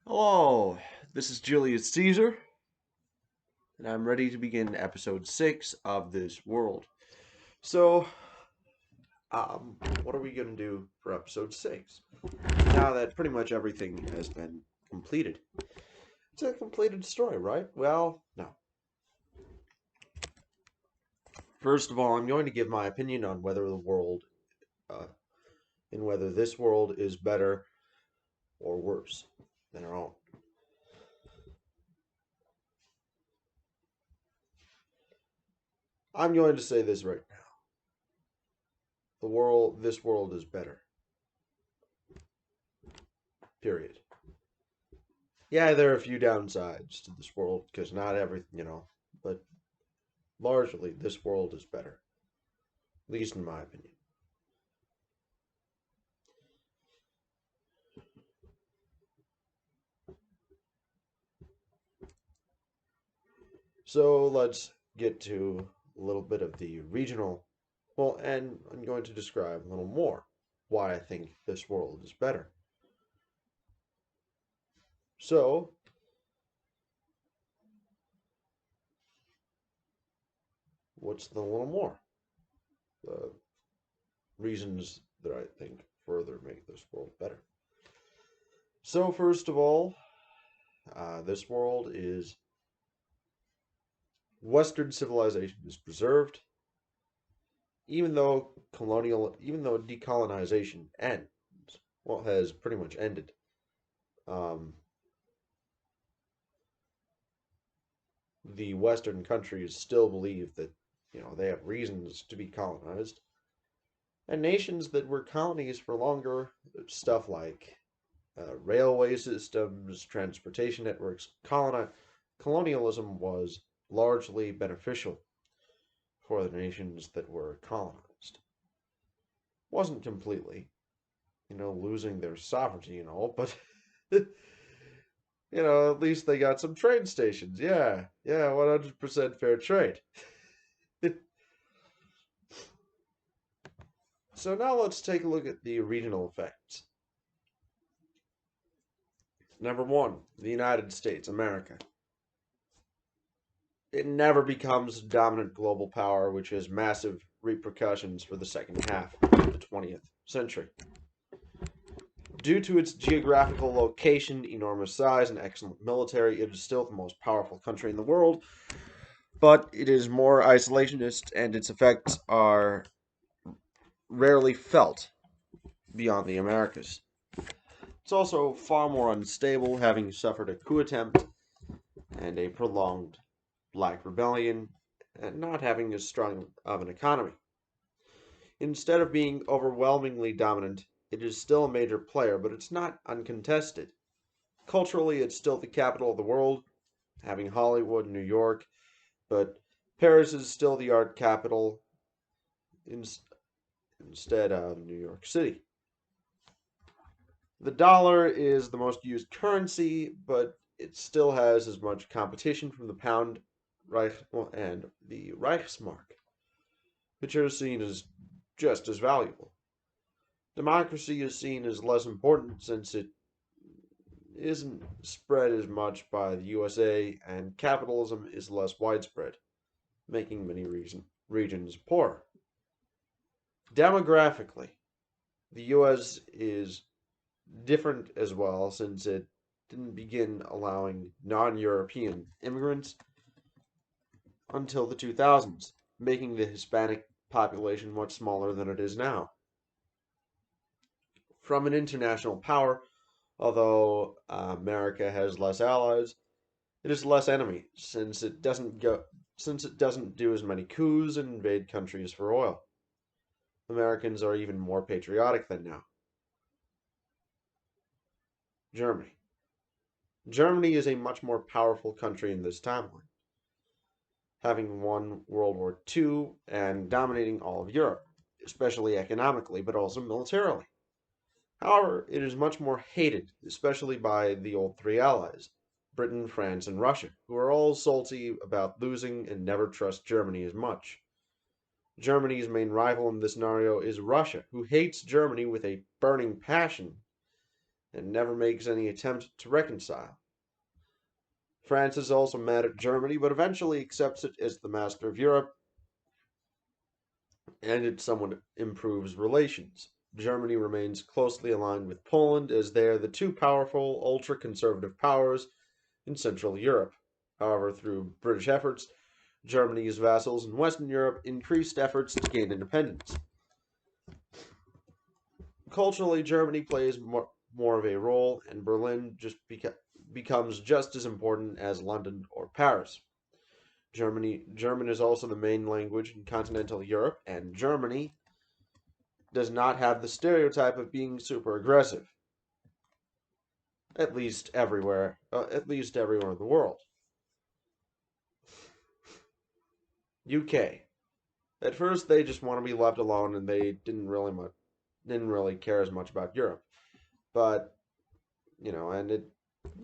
Hello, this is Julius Caesar, and I'm ready to begin episode 6 of this world. So, what are we going to do for episode 6? Now that pretty much everything has been completed. It's a completed story, right? Well, no. First of all, I'm going to give my opinion on uh, whether this world is better or worse than our own. I'm going to say this right now. This world is better. Period. Yeah, there are a few downsides to this world because not everything, but largely this world is better, at least in my opinion. So let's get to a little bit of the regional, well, and I'm going to describe a little more why I think this world is better. So, what's the little more? The reasons that I think further make this world better. So, first of all, this world is Western civilization is preserved, even though decolonization has pretty much ended. Um, the Western countries still believe that they have reasons to be colonized, and nations that were colonies for longer, stuff like railway systems, transportation networks, colonialism was largely beneficial for the nations that were colonized. Wasn't completely, losing their sovereignty and all, but at least they got some train stations. Yeah, yeah, 100% fair trade. So now let's take a look at the regional effects. Number one, the United States, America. It never becomes a dominant global power, which has massive repercussions for the second half of the 20th century. Due to its geographical location, enormous size, and excellent military, it is still the most powerful country in the world, but it is more isolationist and its effects are rarely felt beyond the Americas. It's also far more unstable, having suffered a coup attempt and a prolonged Black Rebellion, and not having as strong of an economy. Instead of being overwhelmingly dominant, it is still a major player, but it's not uncontested. Culturally, it's still the capital of the world, having Hollywood and New York, but Paris is still the art capital in, instead of New York City. The dollar is the most used currency, but it still has as much competition from the pound and the Reichsmark, which are seen as just as valuable. Democracy is seen as less important since it isn't spread as much by the USA, and capitalism is less widespread, making many regions poorer. Demographically, the US is different as well since it didn't begin allowing non-European immigrants until the 2000s, making the Hispanic population much smaller than it is now. From an international power, although America has less allies, it is less enemies since it doesn't do as many coups and invade countries for oil. Americans are even more patriotic than now. Germany. Germany is a much more powerful country in this timeline, having won World War II and dominating all of Europe, especially economically, but also militarily. However, it is much more hated, especially by the old three allies, Britain, France, and Russia, who are all salty about losing and never trust Germany as much. Germany's main rival in this scenario is Russia, who hates Germany with a burning passion and never makes any attempt to reconcile. France is also mad at Germany, but eventually accepts it as the master of Europe, and it somewhat improves relations. Germany remains closely aligned with Poland as they are the two powerful, ultra-conservative powers in Central Europe. However, through British efforts, Germany's vassals in Western Europe increased efforts to gain independence. Culturally, Germany plays more of a role, and Berlin becomes just as important as London or Paris. German is also the main language in continental Europe, and Germany does not have the stereotype of being super aggressive, at least everywhere in the world. UK. At first, they just want to be left alone, and they didn't really care as much about Europe. But and it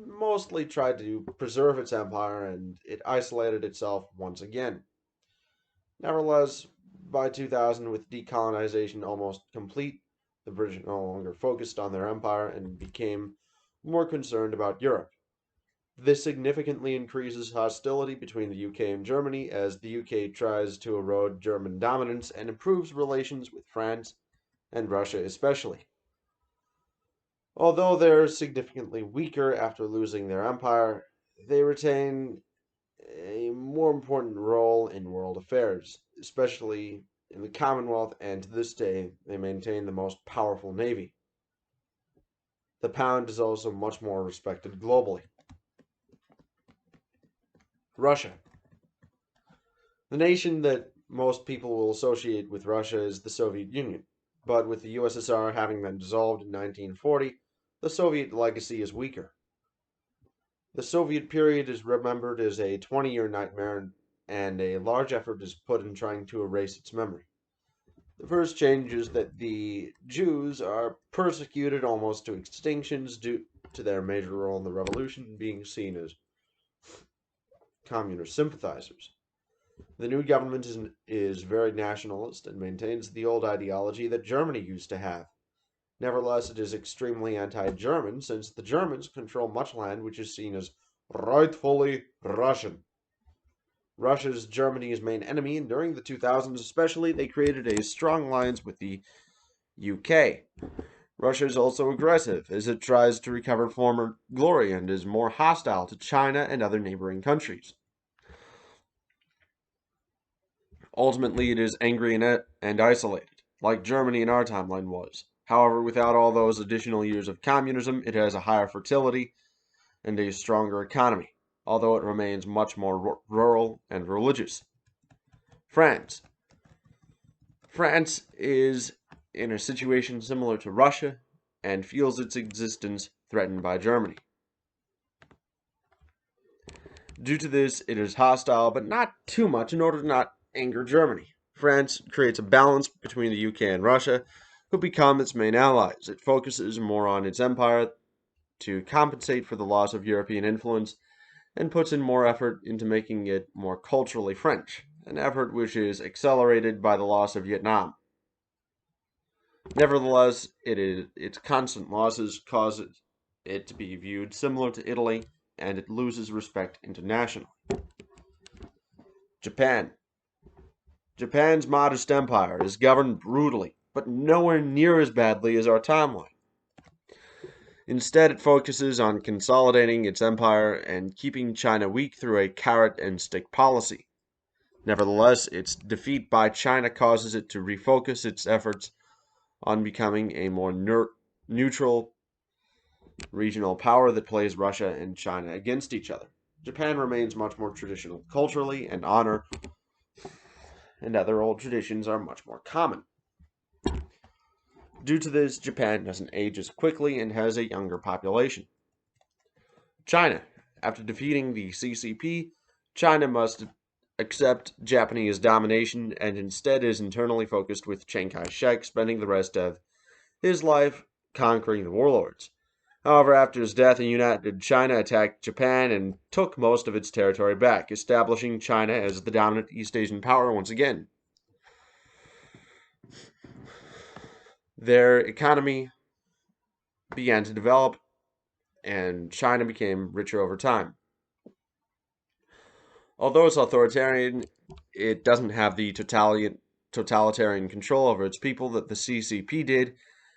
mostly tried to preserve its empire, and it isolated itself once again. Nevertheless, by 2000, with decolonization almost complete, the British no longer focused on their empire and became more concerned about Europe. This significantly increases hostility between the UK and Germany as the UK tries to erode German dominance and improves relations with France and Russia especially. Although they're significantly weaker after losing their empire, they retain a more important role in world affairs, especially in the Commonwealth, and to this day, they maintain the most powerful navy. The pound is also much more respected globally. Russia. The nation that most people will associate with Russia is the Soviet Union, but with the USSR having been dissolved in 1940, the Soviet legacy is weaker. The Soviet period is remembered as a 20-year nightmare, and a large effort is put in trying to erase its memory. The first change is that the Jews are persecuted almost to extinctions due to their major role in the revolution, being seen as communist sympathizers. The new government is very nationalist and maintains the old ideology that Germany used to have. Nevertheless, it is extremely anti-German since the Germans control much land which is seen as rightfully Russian. Russia's Germany's main enemy, and during the 2000s especially, they created a strong alliance with the UK. Russia is also aggressive as it tries to recover former glory and is more hostile to China and other neighboring countries. Ultimately, it is angry and isolated, like Germany in our timeline was. However, without all those additional years of communism, it has a higher fertility and a stronger economy, although it remains much more rural and religious. France. France is in a situation similar to Russia and feels its existence threatened by Germany. Due to this, it is hostile, but not too much in order to not anger Germany. France creates a balance between the UK and Russia, who become its main allies. It focuses more on its empire to compensate for the loss of European influence and puts in more effort into making it more culturally French, an effort which is accelerated by the loss of Vietnam. Nevertheless, its constant losses cause it to be viewed similar to Italy, and it loses respect internationally. Japan. Japan's modest empire is governed brutally, but nowhere near as badly as our timeline. Instead, it focuses on consolidating its empire and keeping China weak through a carrot and stick policy. Nevertheless, its defeat by China causes it to refocus its efforts on becoming a more neutral regional power that plays Russia and China against each other. Japan remains much more traditional culturally, and honor and other old traditions are much more common. Due to this, Japan doesn't age as quickly and has a younger population. China. After defeating the CCP, China must accept Japanese domination and instead is internally focused, with Chiang Kai-shek spending the rest of his life conquering the warlords. However, after his death, a united China attacked Japan and took most of its territory back, establishing China as the dominant East Asian power once again. Their economy began to develop, and China became richer over time. Although it's authoritarian, it doesn't have the totalitarian control over its people that the CCP did,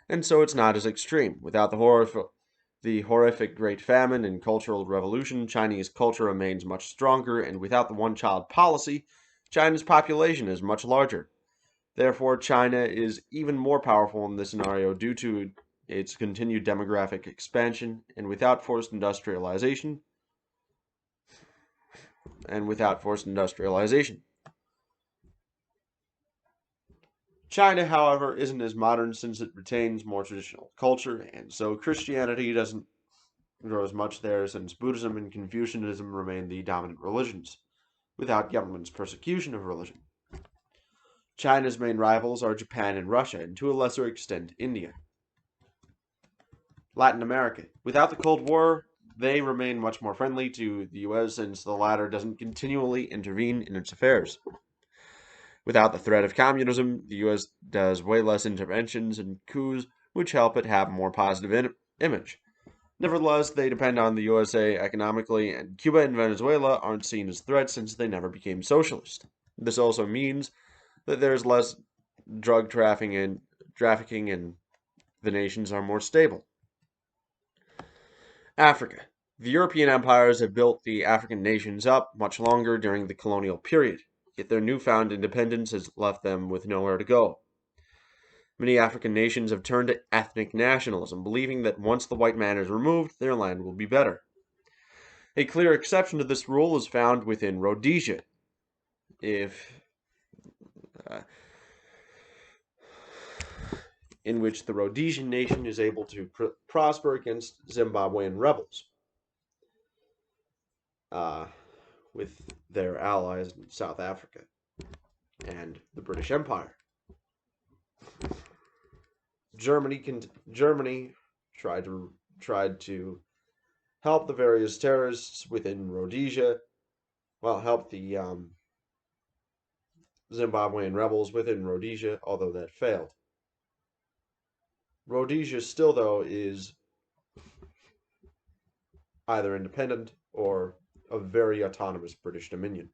and so it's not as extreme. Without the horrific Great Famine and Cultural Revolution, Chinese culture remains much stronger, and without the one-child policy, China's population is much larger. Therefore, China is even more powerful in this scenario due to its continued demographic expansion, and without forced industrialization, China, however, isn't as modern since it retains more traditional culture, and so Christianity doesn't grow as much there since Buddhism and Confucianism remain the dominant religions, without government's persecution of religion. China's main rivals are Japan and Russia, and to a lesser extent, India. Latin America. Without the Cold War, they remain much more friendly to the US since the latter doesn't continually intervene in its affairs. Without the threat of communism, the US does way less interventions and coups, which help it have a more positive image. Nevertheless, they depend on the USA economically, and Cuba and Venezuela aren't seen as threats since they never became socialist. This also means that there's less drug trafficking and the nations are more stable. Africa. The European empires have built the African nations up much longer during the colonial period, yet their newfound independence has left them with nowhere to go. Many African nations have turned to ethnic nationalism, believing that once the white man is removed, their land will be better. A clear exception to this rule is found within Rhodesia. Uh, in which the Rhodesian nation is able to prosper against Zimbabwean rebels with their allies in South Africa and the British Empire. Germany tried to help the various terrorists within Rhodesia, help the Zimbabwean rebels within Rhodesia, although that failed. Rhodesia still, though, is either independent or a very autonomous British Dominion.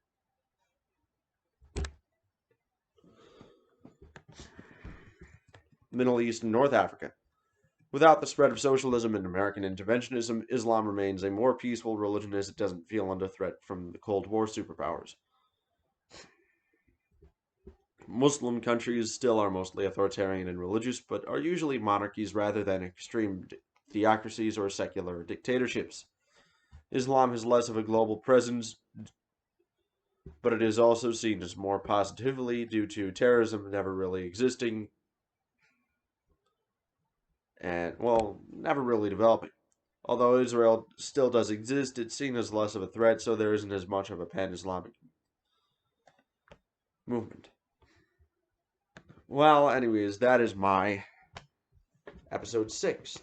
Middle East and North Africa. Without the spread of socialism and American interventionism, Islam remains a more peaceful religion as it doesn't feel under threat from the Cold War superpowers. Muslim countries still are mostly authoritarian and religious, but are usually monarchies rather than extreme theocracies or secular dictatorships. Islam has less of a global presence, but it is also seen as more positively due to terrorism never really existing and, never really developing. Although Israel still does exist, it's seen as less of a threat, so there isn't as much of a pan-Islamic movement. Well, anyways, that is my episode 6.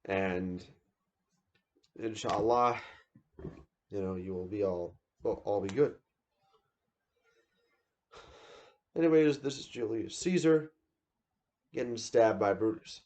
And inshallah, you will be all be good. Anyways, this is Julius Caesar getting stabbed by Brutus.